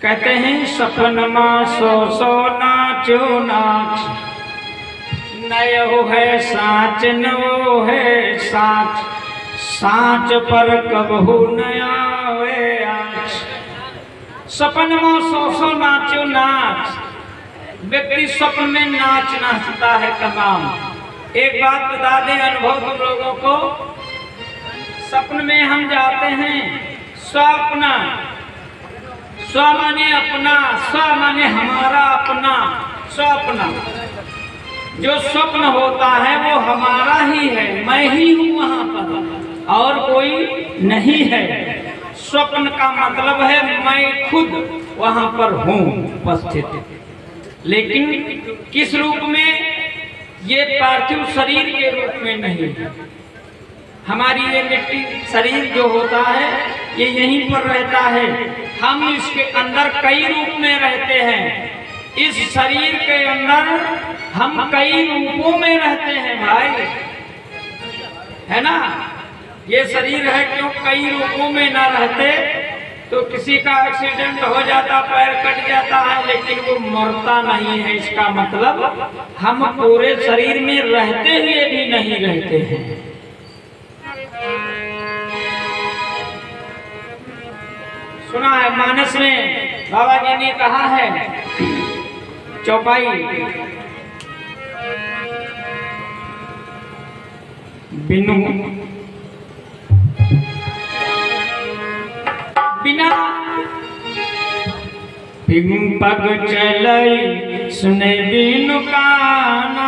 कहते हैं सपन मां सो सो नाचो नाच, नयो है साच नो है साच, साच पर कबहू नया वे आज। सपन मां सो सो नाचो नाच, व्यक्ति स्वप्न में नाच नाचता है तमाम। एक बात बता दें अनुभव तुम लोगों को, सपन में हम जाते हैं, स्वप्न, स्व माने अपना, स्व माने हमारा अपना, स्वप्न। जो स्वप्न होता है वो हमारा ही है, मैं ही हूँ वहाँ पर और कोई नहीं है। स्वप्न का मतलब है मैं खुद वहाँ पर हूँ उपस्थित, लेकिन किस रूप में? ये पार्थिव शरीर के रूप में नहीं। हमारी ये मिट्टी शरीर जो होता है ये यहीं पर रहता है, हम इसके अंदर कई रूप में रहते हैं। इस शरीर के अंदर हम कई रूपों में रहते हैं भाई, है ना? ये शरीर है, क्यों कई रूपों में ना रहते तो किसी का एक्सीडेंट हो जाता, पैर कट जाता है, लेकिन वो मरता नहीं है। इसका मतलब हम पूरे शरीर में रहते हुए भी नहीं रहते हैं। सुना है मानस में बाबा जी ने कहा है, चौपाई, बिनु बिना बिनु पग चलई सुने बिनु काना,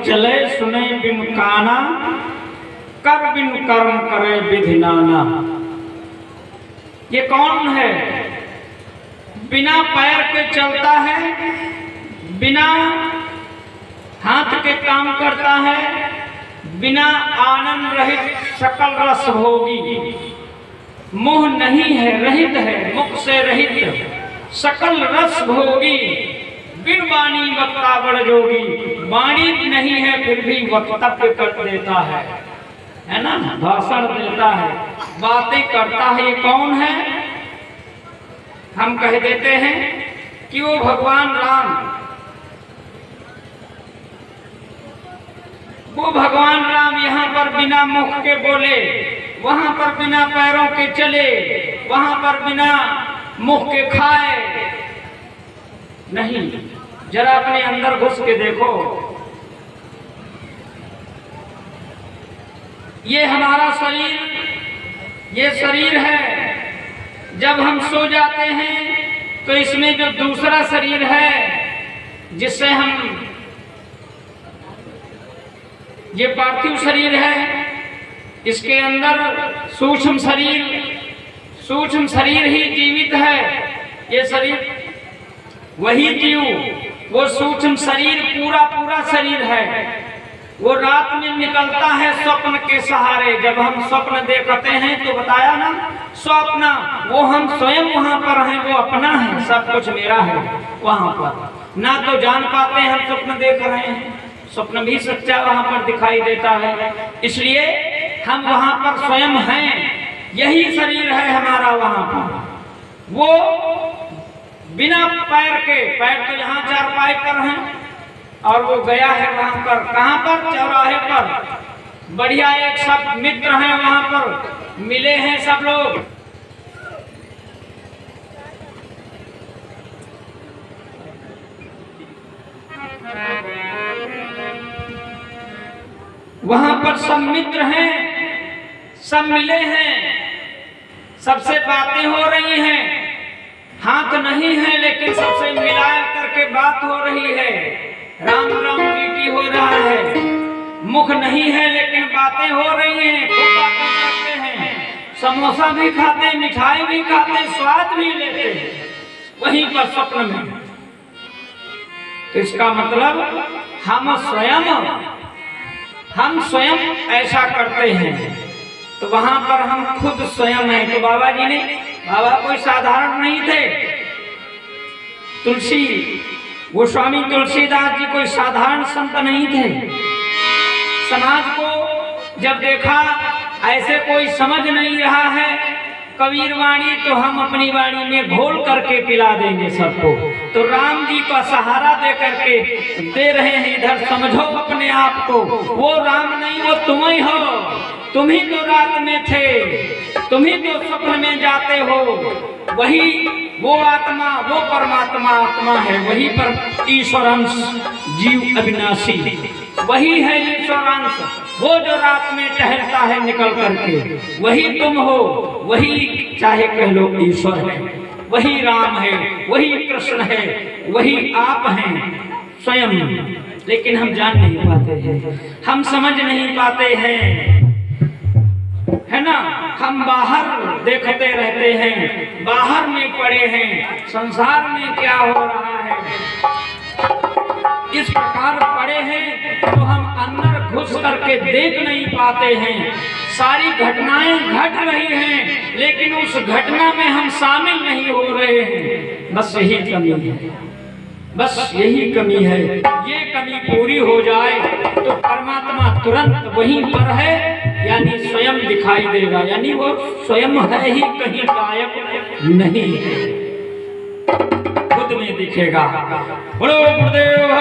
चले सुने बिन काना, कर बिन कर्म करे विधि नाना। ये कौन है? बिना पैर के चलता है, बिना हाथ के काम करता है, बिना आनंद रहित सकल रस भोगी। मुंह नहीं है, रहित है, मुख से रहित सकल रस भोगी। बिन वाणी वक्ता बड़ जोगी, वाणी नहीं है फिर भी वक्तव्य कर देता है ना, भाषण देता है, बातें करता है। ये कौन है? हम कह देते हैं कि वो भगवान राम, वो भगवान राम यहाँ पर बिना मुख के बोले, वहां पर बिना पैरों के चले, वहां पर बिना मुख के खाए नहीं। जरा अपने अंदर घुस के देखो, ये हमारा शरीर, ये शरीर है। जब हम सो जाते हैं तो इसमें जो दूसरा शरीर है जिससे हम, ये पार्थिव शरीर है, इसके अंदर सूक्ष्म शरीर ही जीवित है। ये शरीर वही जीव वो सूक्ष्म शरीर पूरा पूरा शरीर है, वो रात में निकलता है स्वप्न के सहारे। जब हम स्वप्न देखते हैं तो बताया ना, स्वप्न वो हम स्वयं वहां पर हैं, वो अपना है, सब कुछ मेरा है वहां पर। ना तो जान पाते हैं हम स्वप्न देख रहे हैं, स्वप्न भी सच्चा वहां पर दिखाई देता है, इसलिए हम वहां पर स्वयं हैं। यही शरीर है हमारा वहां पर। वो बिना पैर के, पैर तो यहाँ चारपाई पर हैं, और वो गया है वहां पर, कहां पर, चौराहे पर। बढ़िया एक सब मित्र हैं वहां पर, मिले हैं सब लोग। वहां पर सब मित्र हैं, सब मिले हैं, सबसे बातें हो रही हैं। हाथ नहीं है लेकिन सबसे मिला करके बात हो रही है, राम राम कीर्ति हो रहा है। मुख नहीं है लेकिन बातें हो रही हैं, खूब बातें करते हैं, समोसा भी खाते, मिठाई भी खाते, स्वाद भी लेते हैं वहीं पर स्वप्न में। तो इसका मतलब हम स्वयं ऐसा करते हैं, तो वहां पर हम खुद स्वयं हैं। तो बाबा जी ने, बाबा कोई साधारण नहीं थे, गोस्वामी तुलसीदास जी कोई साधारण संत नहीं थे। समाज को जब देखा ऐसे कोई समझ नहीं रहा है कबीर वाणी, तो हम अपनी वाणी में घोल करके पिला देंगे सबको। तो राम जी का सहारा दे करके दे रहे हैं, इधर समझो अपने आप को, वो राम नहीं वो तुम ही हो, तुम ही तो रात में थे, तुम ही तो स्वप्न में जाते हो। वही वो आत्मा, वो परमात्मा आत्मा है, वही पर ईश्वरांश जीव अविनाशी, वही है ईश्वरांश, वो जो रात में टहलता है निकल करके, वही तुम हो, वही चाहे कह लो ईश्वर है, वही राम है, वही कृष्ण है, वही आप हैं स्वयं। लेकिन हम जान नहीं पाते हैं, हम समझ नहीं पाते हैं, है ना। हम बाहर देखते रहते हैं, बाहर में पड़े हैं, संसार में क्या हो रहा है इस प्रकार पड़े हैं, तो हम अंदर घुस करके देख नहीं पाते हैं। सारी घटनाएं घट रही हैं, लेकिन उस घटना में हम शामिल नहीं हो रहे हैं। बस यही कमी है, बस यही कमी है। ये कमी पूरी हो जाए तो परमात्मा तुरंत वहीं पर है, यानी स्वयं दिखाई देगा, यानी वो स्वयं है ही, कहीं गायब नहीं है, खुद में दिखेगा। बोलो गुरुदेव